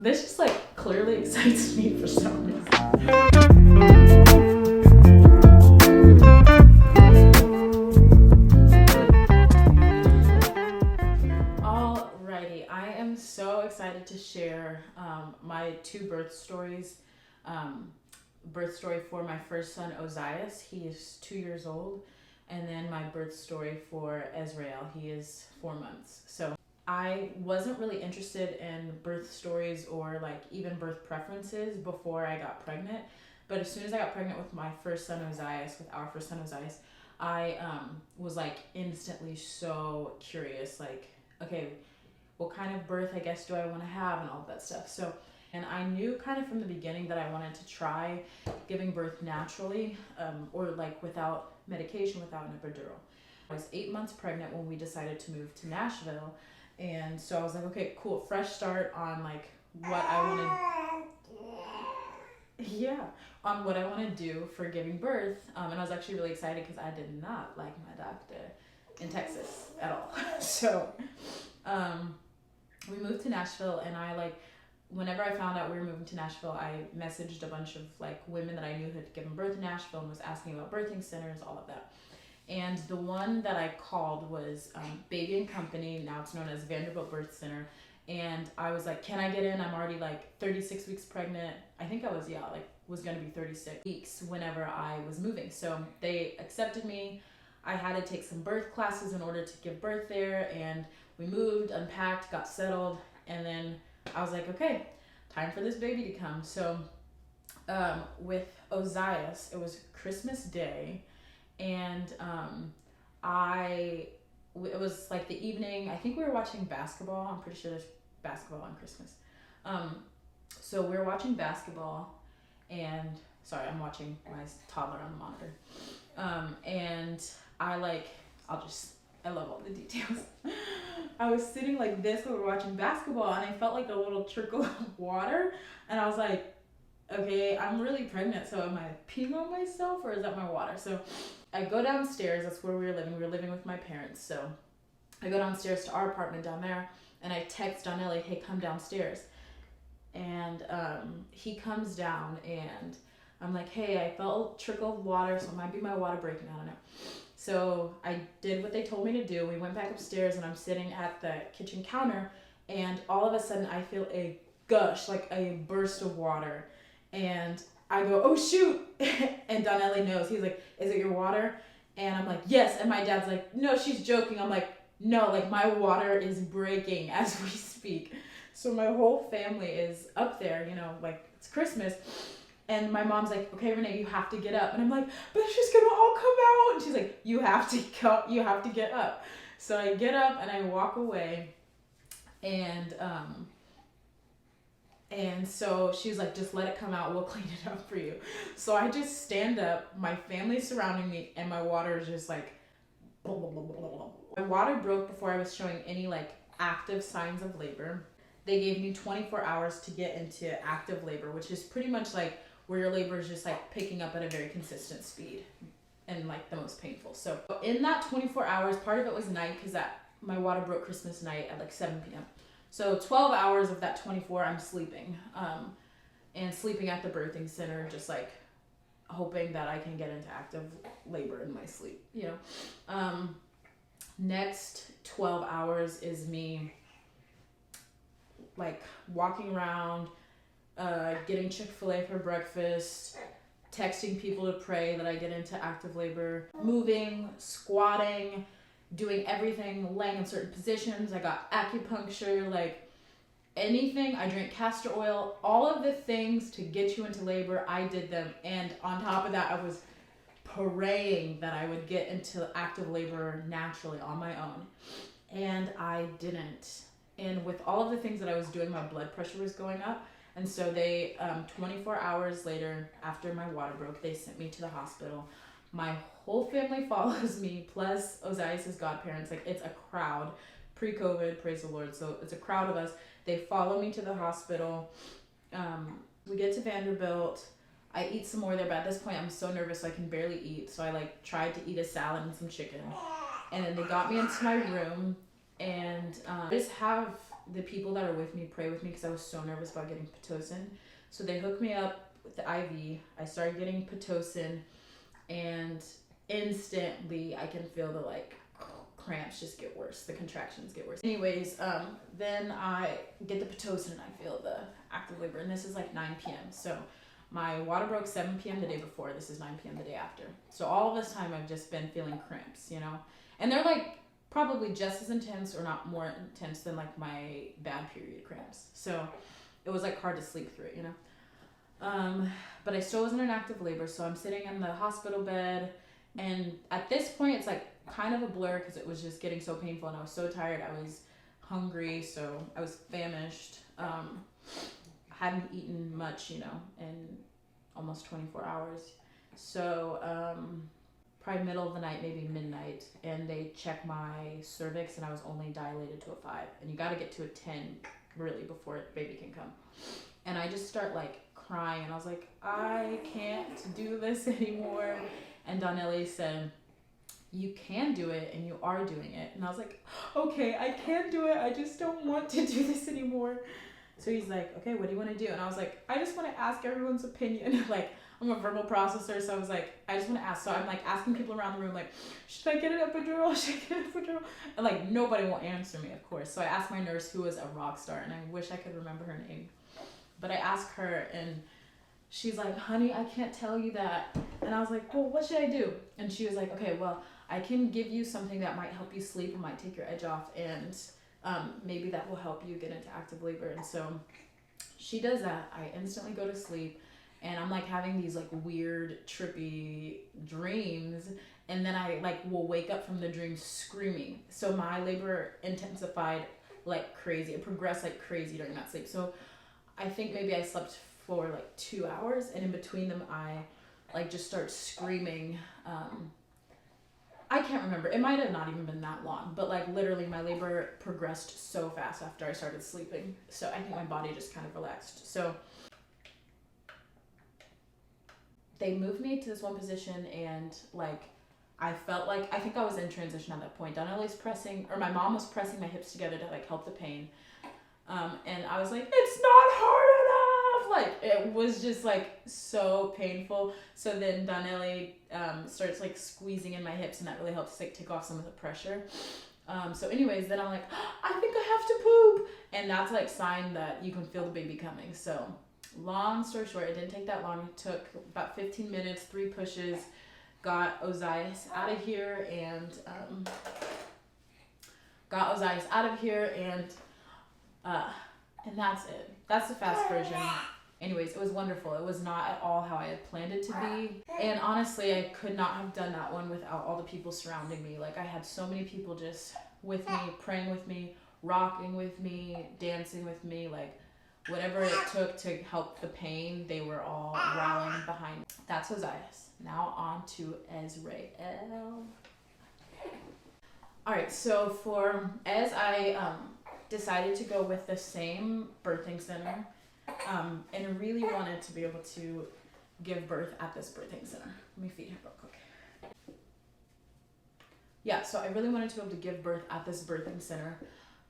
This just like clearly excites me for some reason. Alrighty, I am so excited to share my two birth stories. Birth story for my first son, Ozius. He is 2 years old. And then my birth story for Ezreal. He is 4 months. So I wasn't really interested in birth stories or like even birth preferences before I got pregnant. But as soon as I got pregnant with my first son, Ozius, with our first son, Ozius, I was like instantly so curious, like, okay, what kind of birth I guess do I want to have and all that stuff. So, and I knew kind of from the beginning that I wanted to try giving birth naturally, or like without medication, without an epidural. I was 8 months pregnant when we decided to move to Nashville. And so I was like, okay, cool, fresh start on like what I want to do for giving birth. And I was actually really excited because I did not like my doctor in Texas at all. So we moved to Nashville, and whenever I found out we were moving to Nashville, I messaged a bunch of like women that I knew had given birth in Nashville and was asking about birthing centers, all of that. And the one that I called was Baby and Company. Now it's known as Vanderbilt Birth Center. And I was like, can I get in? I'm already like 36 weeks pregnant. I think I was, was going to be 36 weeks whenever I was moving. So they accepted me. I had to take some birth classes in order to give birth there. And we moved, unpacked, got settled. And then I was like, okay, time for this baby to come. So with Ozius, it was Christmas Day. And it was like the evening. I think we were watching basketball. I'm pretty sure there's basketball on Christmas. So we were watching basketball, and sorry, I'm watching my toddler on the monitor. And I love all the details. I was sitting like this when we were watching basketball, and I felt like a little trickle of water, and I was like, okay, I'm really pregnant, so am I peeing on myself or is that my water? So I go downstairs. That's where we were living. We were living with my parents. So I go downstairs to our apartment down there, and I text Donnelly, hey, come downstairs. And he comes down, and I'm like, hey, I felt a trickle of water, so it might be my water breaking. I don't know. So I did what they told me to do. We went back upstairs, and I'm sitting at the kitchen counter, and all of a sudden I feel a gush, like a burst of water. And I go, oh shoot. And Donnelly knows. He's like, is it your water? And I'm like, yes. And my dad's like, no, she's joking. I'm like, no, like my water is breaking as we speak. So my whole family is up there, like it's Christmas. And my mom's like, okay, ReNay, you have to get up. And I'm like, but it's just gonna all come out. And she's like, you have to get up. So I get up and I walk away, and so she's like, just let it come out. We'll clean it up for you. So I just stand up. My family's surrounding me, and my water is just like, blah, blah, blah, blah, blah. My water broke before I was showing any like active signs of labor. They gave me 24 hours to get into active labor, which is pretty much like where your labor is just like picking up at a very consistent speed and like the most painful. So in that 24 hours, part of it was night because my water broke Christmas night at like 7 p.m. So 12 hours of that 24, I'm sleeping, and sleeping at the birthing center, just like hoping that I can get into active labor in my sleep, Next 12 hours is me like walking around, getting Chick-fil-A for breakfast, texting people to pray that I get into active labor, moving, squatting, doing everything, laying in certain positions. I got acupuncture, like anything. I drank castor oil, all of the things to get you into labor, I did them. And on top of that, I was praying that I would get into active labor naturally on my own. And I didn't. And with all of the things that I was doing, my blood pressure was going up. And so they, 24 hours later, after my water broke, they sent me to the hospital. My whole family follows me, plus Ozius' godparents. Like, it's a crowd. Pre-COVID, praise the Lord. So it's a crowd of us. They follow me to the hospital. We get to Vanderbilt. I eat some more there, but at this point I'm so nervous, so I can barely eat. So I like tried to eat a salad and some chicken. And then they got me into my room, and I just have the people that are with me pray with me because I was so nervous about getting Pitocin. So they hooked me up with the IV. I started getting Pitocin, and instantly I can feel the like cramps just get worse, the contractions get worse. Anyways, then I get the Pitocin and I feel the active labor, and this is like 9 p.m. So my water broke 7 p.m. the day before. This is 9 p.m. the day after. So all of this time I've just been feeling cramps, you know, and they're like probably just as intense or not more intense than like my bad period cramps. So it was like hard to sleep through it, you know. But I still wasn't in active labor, so I'm sitting in the hospital bed, and at this point it's like kind of a blur because it was just getting so painful and I was so tired. I was hungry, so I was famished. Hadn't eaten much, you know, in almost 24 hours. So probably middle of the night, maybe midnight, and they checked my cervix and I was only dilated to a 5, and you got to get to a 10 really before baby can come. And I just start like crying, and I was like, I can't do this anymore. And Donnelly said, you can do it, and you are doing it. And I was like, okay, I can do it, I just don't want to do this anymore. So he's like, okay, what do you want to do? And I was like, I just want to ask everyone's opinion. Like, I'm a verbal processor, so I was like, I just want to ask. So I'm like asking people around the room, like, should I get an epidural? Should I get an epidural? And like, nobody will answer me, of course. So I asked my nurse, who was a rock star, and I wish I could remember her name. But I asked her, and she's like, honey, I can't tell you that. And I was like, well, what should I do? And she was like, okay, well, I can give you something that might help you sleep and might take your edge off, and maybe that will help you get into active labor. And so she does that. I instantly go to sleep, and I'm like having these like weird trippy dreams, and then I like will wake up from the dream screaming. So my labor intensified like crazy. It progressed like crazy during that sleep. So I think maybe I slept for like 2 hours, and in between them I like just start screaming. I can't remember. It might have not even been that long, but like literally my labor progressed so fast after I started sleeping. So I think my body just kind of relaxed. So they moved me to this one position, and like I felt like, I think I was in transition at that point. Donnelly's pressing, or my mom was pressing my hips together to like help the pain. And I was like, it's not hard enough. Like it was just like so painful. So then Donnelly starts like squeezing in my hips, and that really helps like take off some of the pressure. So anyways, then I'm like, I think I have to poop. And that's like sign that you can feel the baby coming. So long story short, it didn't take that long. It took about 15 minutes, 3 pushes, got Ozius out of here, and and that's it. That's the fast version. Anyways, it was wonderful. It was not at all how I had planned it to be. And honestly, I could not have done that one without all the people surrounding me. Like I had so many people just with me, praying with me, rocking with me, dancing with me, like whatever it took to help the pain, they were all rallying behind me. That's Ozius. Now on to Ezreal. Alright, so for Ez, I decided to go with the same birthing center, and really wanted to be able to give birth at this birthing center. Let me feed her real quick. Yeah, so I really wanted to be able to give birth at this birthing center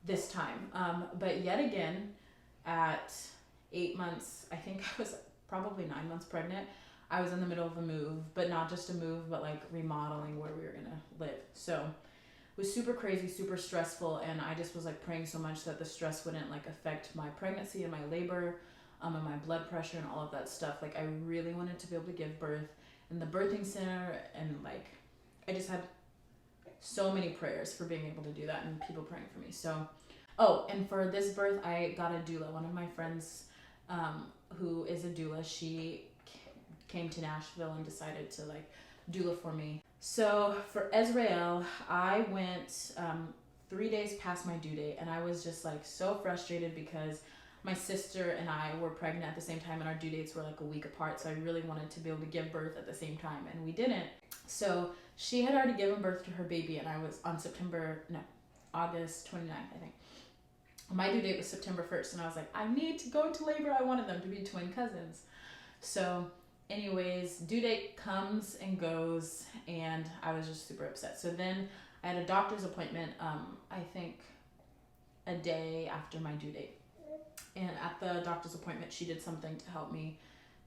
this time. But yet again, at 8 months, I think I was probably 9 months pregnant, I was in the middle of a move, but not just a move, but like remodeling where we were gonna live. So it was super crazy, super stressful, and I just was like praying so much that the stress wouldn't like affect my pregnancy and my labor, and my blood pressure and all of that stuff. Like I really wanted to be able to give birth in the birthing center, and like I just had so many prayers for being able to do that and people praying for me. So, oh, and for this birth, I got a doula. One of my friends who is a doula, she came to Nashville and decided to like doula for me. So for Ezreal, I went 3 days past my due date, and I was just like so frustrated because my sister and I were pregnant at the same time, and our due dates were like a week apart. So I really wanted to be able to give birth at the same time, and we didn't. So she had already given birth to her baby, and I was on August 29th, I think. My due date was September 1st, and I was like, I need to go into labor. I wanted them to be twin cousins. So anyways, due date comes and goes, and I was just super upset. So then I had a doctor's appointment, I think a day after my due date. And at the doctor's appointment, she did something to help me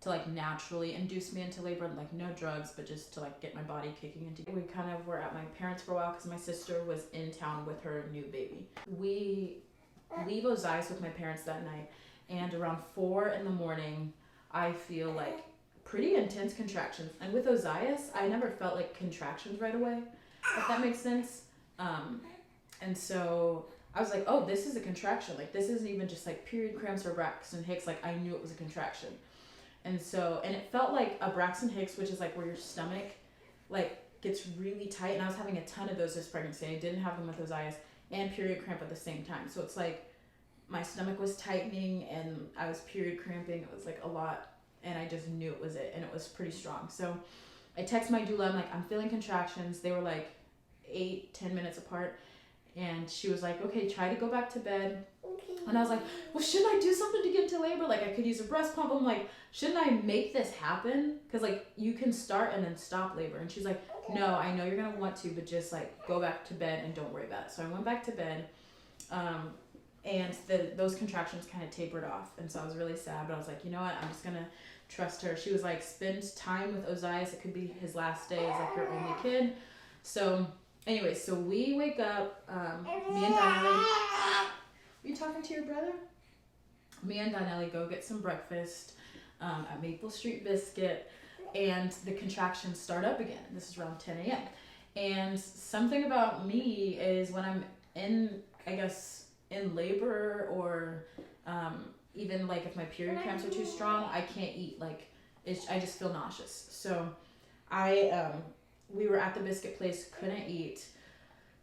to like naturally induce me into labor, like no drugs, but just to like get my body kicking into. We kind of were at my parents for a while because my sister was in town with her new baby. We leave Ozius with my parents that night, and around 4 in the morning, I feel like pretty intense contractions. And with Ozius, I never felt like contractions right away, if that makes sense. And so I was like, oh, this is a contraction. Like, this isn't even just like period cramps or Braxton Hicks. Like, I knew it was a contraction. And so, and it felt like a Braxton Hicks, which is like where your stomach like gets really tight. And I was having a ton of those this pregnancy. I didn't have them with Ozius and period cramp at the same time. So it's like my stomach was tightening and I was period cramping. It was like a lot, and I just knew it was it, and it was pretty strong. So I text my doula. I'm like, I'm feeling contractions. They were like 8-10 minutes apart. And she was like, okay, try to go back to bed. Okay. And I was like, well, shouldn't I do something to get into labor? Like, I could use a breast pump. I'm like, shouldn't I make this happen? Because, like, you can start and then stop labor. And she's like, no, I know you're going to want to, but just, like, go back to bed and don't worry about it. So I went back to bed, and those contractions kind of tapered off. And so I was really sad, but I was like, you know what? I'm just going to trust her. She was like, spend time with Ozius. It could be his last day as, like, your only kid. So... anyway, so we wake up, me and Donnelly, are you talking to your brother? Me and Donnelly go get some breakfast at Maple Street Biscuit, and the contractions start up again. This is around 10 a.m. And something about me is when I'm in, I guess, in labor or even like if my period cramps are too strong, I can't eat. Like, I just feel nauseous. So we were at the biscuit place, couldn't eat.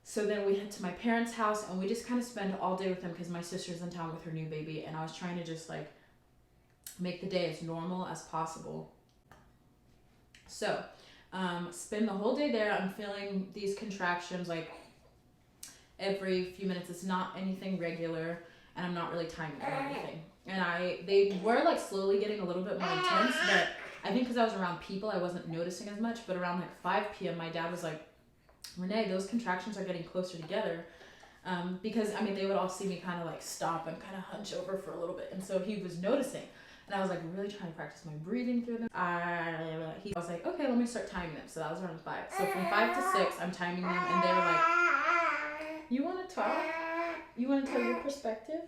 So then we head to my parents' house, and we just kind of spend all day with them because my sister's in town with her new baby, and I was trying to just like make the day as normal as possible. So spend the whole day there. I'm feeling these contractions like every few minutes. It's not anything regular, and I'm not really timing or anything. And they were like slowly getting a little bit more intense, but I think because I was around people, I wasn't noticing as much. But around like 5 p.m., my dad was like, ReNay, those contractions are getting closer together. Because, I mean, they would all see me kind of like stop and kind of hunch over for a little bit. And so he was noticing. And I was like really trying to practice my breathing through them. He was like, okay, let me start timing them. So that was around 5. So from 5 to 6, I'm timing them. And they were like, you want to talk? You want to tell your perspective?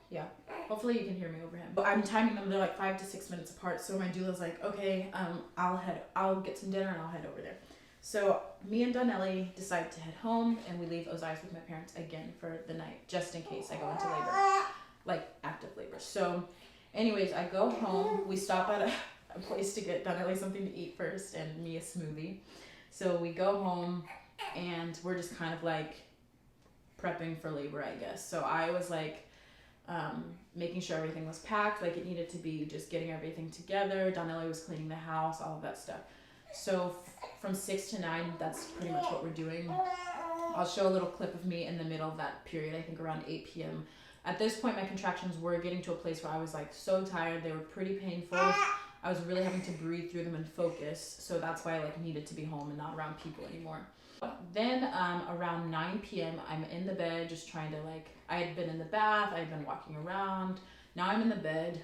Yeah. Hopefully you can hear me over him. I'm timing them. They're like 5 to 6 minutes apart. So my doula's like, okay, I'll get some dinner and I'll head over there. So me and Donnelly decide to head home, and we leave Ozius with my parents again for the night, just in case I go into labor, like active labor. So anyways, I go home. We stop at a place to get Donnelly something to eat first and me a smoothie. So we go home, and we're just kind of like prepping for labor, I guess. So I was like making sure everything was packed like it needed to be, just getting everything together. Donnelly was cleaning the house, all of that stuff. So from 6 to 9, that's pretty much what we're doing. I'll show a little clip of me in the middle of that period, I think around 8 p.m. At this point, my contractions were getting to a place where I was like so tired. They were pretty painful. I was really having to breathe through them and focus. So that's why I like needed to be home and not around people anymore. Then around 9 p.m., I'm in the bed just trying to like, I had been in the bath, I had been walking around. Now I'm in the bed,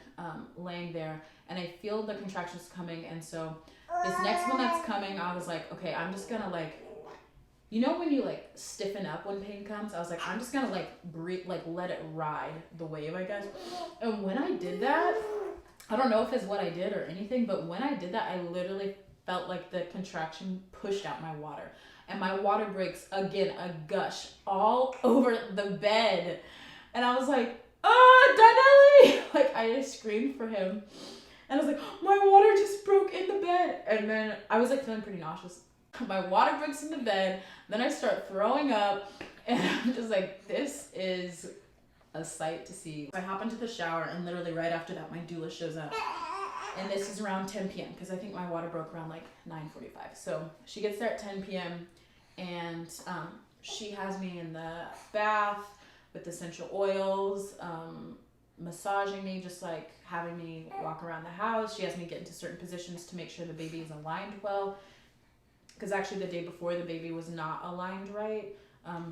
laying there, and I feel the contractions coming. And so this next one that's coming, I was like, okay, I'm just gonna like, you know when you like stiffen up when pain comes? I was like, I'm just gonna like breathe, like let it ride the wave, I guess. And when I did that, I don't know if it's what I did or anything, but when I did that, I literally felt like the contraction pushed out my water. And my water breaks again, a gush all over the bed. And I was like, oh, Donnelly! Like, I just screamed for him. And I was like, my water just broke in the bed. And then I was like feeling pretty nauseous. My water breaks in the bed. Then I start throwing up. And I'm just like, this is a sight to see. I hop into the shower, and literally right after that, my doula shows up. And this is around 10 p.m. because I think my water broke around like 9:45. So she gets there at 10 p.m. and she has me in the bath with essential oils, massaging me, just like having me walk around the house. She has me get into certain positions to make sure the baby is aligned well. Because actually the day before, the baby was not aligned right.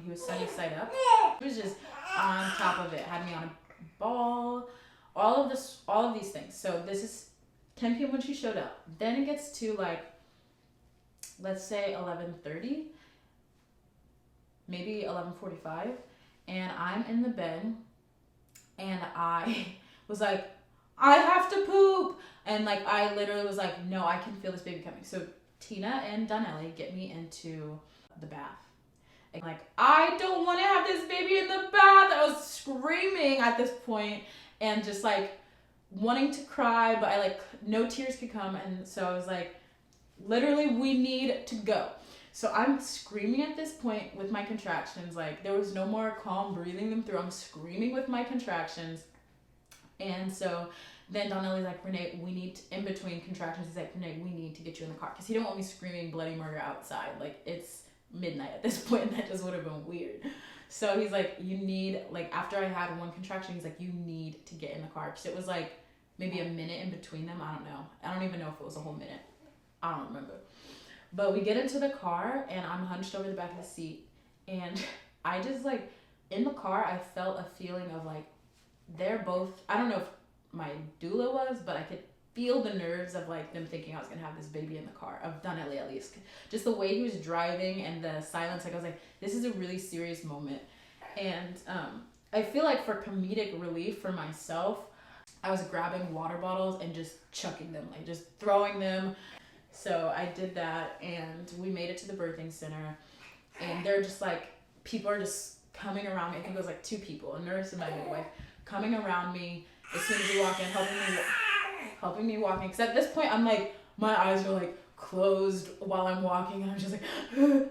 He was sunny side up. He was just on top of it, had me on a ball, all of these things. So this is 10 p.m. when she showed up. Then it gets to like, let's say 11:30, maybe 11:45, and I'm in the bed, and I was like, I have to poop, and like I literally was like, no, I can feel this baby coming. So Tina and Donnelly get me into the bath. And like, I don't want to have this baby in the bath. I was screaming at this point and just like wanting to cry, but I like, no tears could come. And so I was like, literally, we need to go. So I'm screaming at this point with my contractions. Like, there was no more calm breathing them through. I'm screaming with my contractions. And so then Donnelly's like, ReNay, we need to, in between contractions, he's like, ReNay, we need to get you in the car. Because he didn't want me screaming bloody murder outside. Like, it's midnight at this point, and that just would have been weird. So he's like, you need, like, after I had one contraction, he's like, you need to get in the car. Because it was like maybe a minute in between them. I don't know. I don't even know if it was a whole minute. I don't remember. But we get into the car, and I'm hunched over the back of the seat. And I just, like, in the car, I felt a feeling of, like, they're both, I don't know if my doula was, but I could feel the nerves of like them thinking I was gonna have this baby in the car, of Donnelly at least. Just the way he was driving and the silence, like I was like, this is a really serious moment. And I feel like for comedic relief for myself, I was grabbing water bottles and just chucking them, like just throwing them. So I did that, and we made it to the birthing center, and they're just like, people are just coming around me. I think it was like 2 people, a nurse and my midwife, coming around me as soon as we walk in, helping me walking. Because at this point, I'm like, my eyes are like closed while I'm walking, and I'm just like,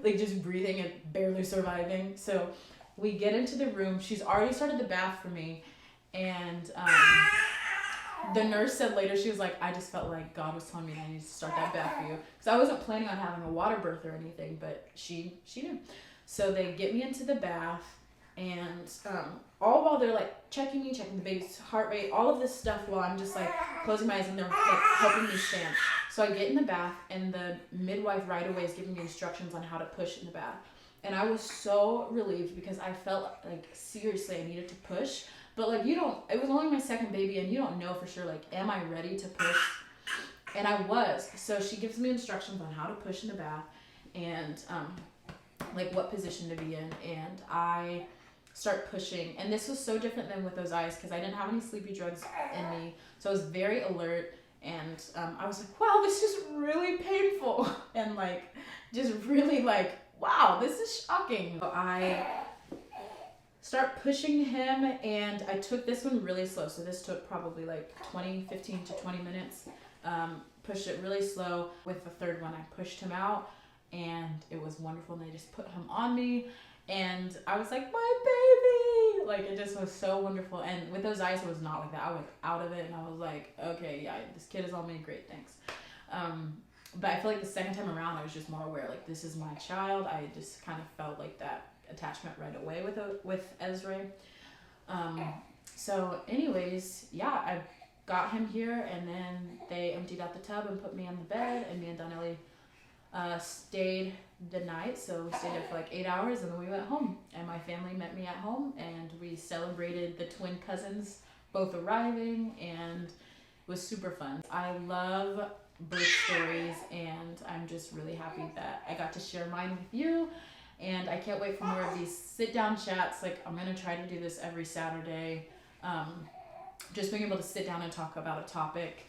like just breathing and barely surviving. So we get into the room. She's already started the bath for me, and the nurse said later, she was like, I just felt like God was telling me that I need to start that bath for you. Because I wasn't planning on having a water birth or anything, but she knew. So they get me into the bath, and all while they're like checking the baby's heart rate, all of this stuff, while I'm just like closing my eyes, and they're like helping me stand. So I get in the bath, and the midwife right away is giving me instructions on how to push in the bath. And I was so relieved, because I felt like seriously I needed to push. But like, it was only my second baby, and you don't know for sure, like, am I ready to push? And I was. So she gives me instructions on how to push in the bath, and like what position to be in. And I start pushing, and this was so different than with those eyes, because I didn't have any sleepy drugs in me, so I was very alert. And I was like, wow, this is really painful, and like just really like, wow, this is shocking. So I start pushing him, and I took this one really slow, so this took probably like 15 to 20 minutes. Pushed it really slow. With the third one, I pushed him out, and it was wonderful, and they just put him on me. And I was like, my baby! Like, it just was so wonderful. And with those eyes, it was not like that. I went out of it, and I was like, okay, yeah, this kid is on me. Great, thanks. But I feel like the second time around, I was just more aware, like, this is my child. I just kind of felt like that attachment right away with Ezreal. So anyways, yeah, I got him here, and then they emptied out the tub and put me on the bed, and me and Donnelly stayed the night. So we stayed there for like 8 hours, and then we went home, and my family met me at home, and we celebrated the twin cousins both arriving, and it was super fun. I love birth stories, and I'm just really happy that I got to share mine with you, and I can't wait for more of these sit down chats. Like, I'm gonna try to do this every Saturday, just being able to sit down and talk about a topic,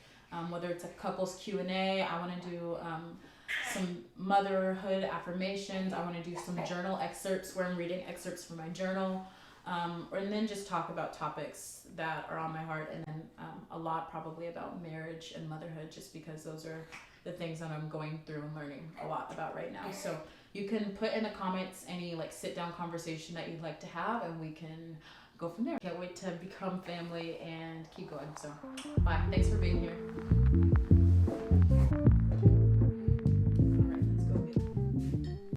whether it's a couples Q&A. I want to do some motherhood affirmations. I want to do some journal excerpts where I'm reading excerpts from my journal, and then just talk about topics that are on my heart, and then a lot probably about marriage and motherhood, just because those are the things that I'm going through and learning a lot about right now. So you can put in the comments any like sit down conversation that you'd like to have, and we can go from there. Can't wait to become family and keep going. So bye. Thanks for being here.